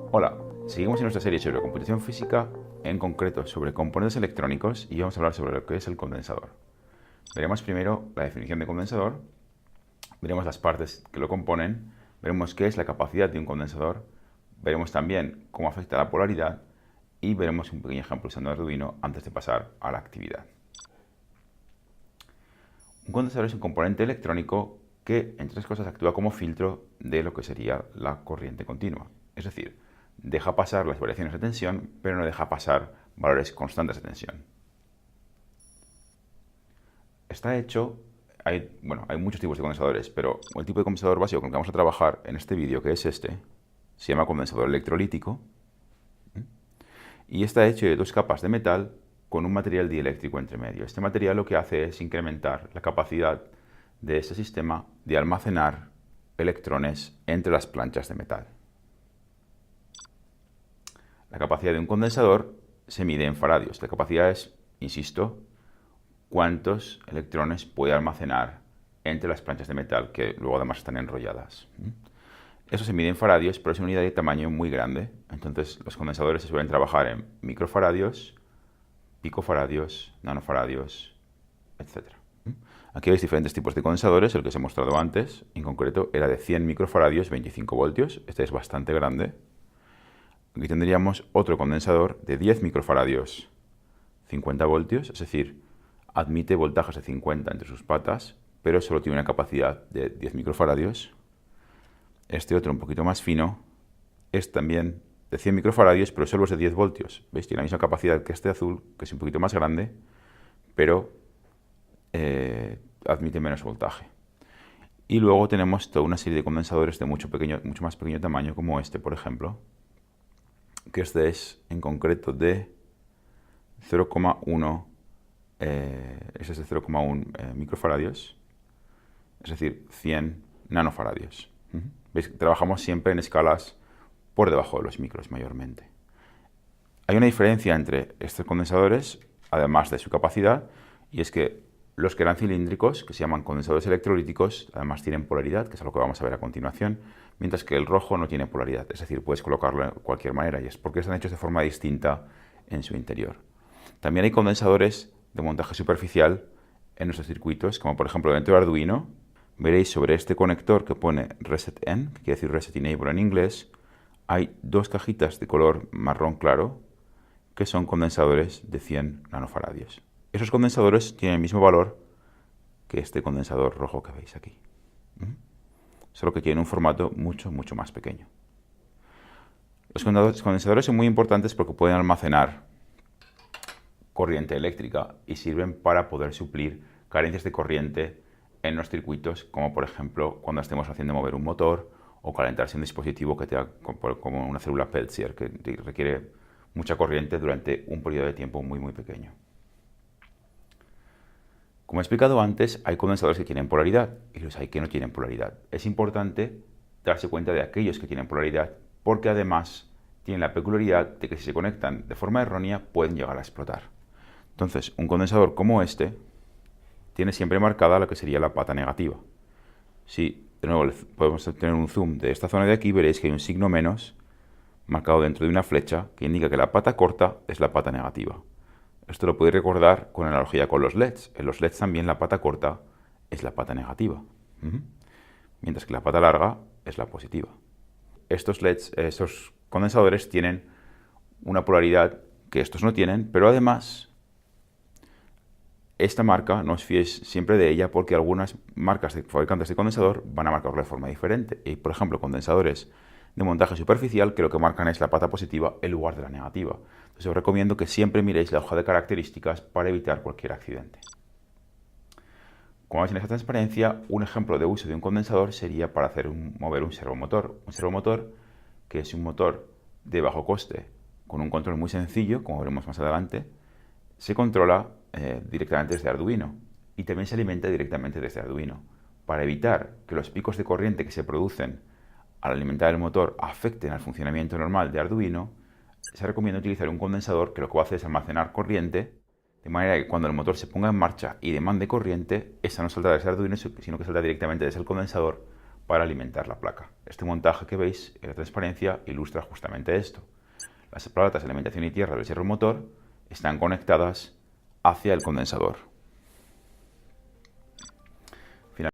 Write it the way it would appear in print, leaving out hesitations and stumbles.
Hola, seguimos en nuestra serie sobre computación física, en concreto sobre componentes electrónicos, y vamos a hablar sobre lo que es el condensador. Veremos primero la definición de condensador, veremos las partes que lo componen, veremos qué es la capacidad de un condensador, veremos también cómo afecta la polaridad y veremos un pequeño ejemplo usando Arduino antes de pasar a la actividad. Un condensador es un componente electrónico que, entre otras cosas, actúa como filtro de lo que sería la corriente continua. Es decir, deja pasar las variaciones de tensión, pero no deja pasar valores constantes de tensión. Está hecho, hay muchos tipos de condensadores, pero el tipo de condensador básico con el que vamos a trabajar en este vídeo, que es este, se llama condensador electrolítico, y está hecho de dos capas de metal con un material dieléctrico entre medio. Este material lo que hace es incrementar la capacidad de este sistema de almacenar electrones entre las planchas de metal. La capacidad de un condensador se mide en faradios. La capacidad es, insisto, cuántos electrones puede almacenar entre las planchas de metal que luego además están enrolladas. Eso se mide en faradios, pero es una unidad de tamaño muy grande. Entonces los condensadores se suelen trabajar en microfaradios, picofaradios, nanofaradios, etc. Aquí veis diferentes tipos de condensadores. El que os he mostrado antes, en concreto, era de 100 microfaradios, 25 voltios. Este es bastante grande. Aquí tendríamos otro condensador de 10 microfaradios, 50 voltios, es decir, admite voltajes de 50 entre sus patas, pero solo tiene una capacidad de 10 microfaradios. Este otro, un poquito más fino, es también de 100 microfaradios, pero solo es de 10 voltios. ¿Veis? Tiene la misma capacidad que este azul, que es un poquito más grande, pero admite menos voltaje. Y luego tenemos toda una serie de condensadores de mucho más pequeño tamaño, como este, por ejemplo, que este es en concreto de 0,1 este es de 0,1 microfaradios, es decir, 100 nanofaradios. ¿Veis? Trabajamos siempre en escalas por debajo de los micros mayormente. Hay una diferencia entre estos condensadores, además de su capacidad, y es que los que eran cilíndricos, que se llaman condensadores electrolíticos, además tienen polaridad, que es algo que vamos a ver a continuación, mientras que el rojo no tiene polaridad, es decir, puedes colocarlo de cualquier manera, y es porque están hechos de forma distinta en su interior. También hay condensadores de montaje superficial en nuestros circuitos, como por ejemplo dentro de Arduino, veréis sobre este conector que pone Reset-N, que quiere decir Reset Enable en inglés, hay dos cajitas de color marrón claro, que son condensadores de 100 nanofaradios. Esos condensadores tienen el mismo valor que este condensador rojo que veis aquí. Solo que tienen un formato mucho más pequeño. Los condensadores son muy importantes porque pueden almacenar corriente eléctrica y sirven para poder suplir carencias de corriente en los circuitos, como por ejemplo cuando estemos haciendo mover un motor o calentarse un dispositivo que tenga como una célula Peltier que requiere mucha corriente durante un periodo de tiempo muy pequeño. Como he explicado antes, hay condensadores que tienen polaridad y los hay que no tienen polaridad. Es importante darse cuenta de aquellos que tienen polaridad porque además tienen la peculiaridad de que si se conectan de forma errónea pueden llegar a explotar. Entonces, un condensador como este tiene siempre marcada lo que sería la pata negativa. Si de nuevo podemos tener un zoom de esta zona de aquí, veréis que hay un signo menos marcado dentro de una flecha que indica que la pata corta es la pata negativa. Esto lo podéis recordar con analogía con los LEDs. En los LEDs también la pata corta es la pata negativa, mientras que la pata larga es la positiva. Estos LEDs, estos condensadores tienen una polaridad que estos no tienen, pero además esta marca no os fiéis siempre de ella porque algunas marcas de fabricantes de condensador van a marcarlo de forma diferente. Y, por ejemplo, condensadores de montaje superficial que lo que marcan es la pata positiva en lugar de la negativa. Entonces os recomiendo que siempre miréis la hoja de características para evitar cualquier accidente. Como veis en esta transparencia, un ejemplo de uso de un condensador sería para mover un servomotor. Un servomotor que es un motor de bajo coste con un control muy sencillo, como veremos más adelante, se controla directamente desde Arduino y también se alimenta directamente desde Arduino. Para evitar que los picos de corriente que se producen al alimentar el motor afecten al funcionamiento normal de Arduino, se recomienda utilizar un condensador que lo que va a hacer es almacenar corriente, de manera que cuando el motor se ponga en marcha y demande corriente, esa no salta desde Arduino, sino que salta directamente desde el condensador para alimentar la placa. Este montaje que veis en la transparencia ilustra justamente esto. Las platas de alimentación y tierra del servomotor están conectadas hacia el condensador.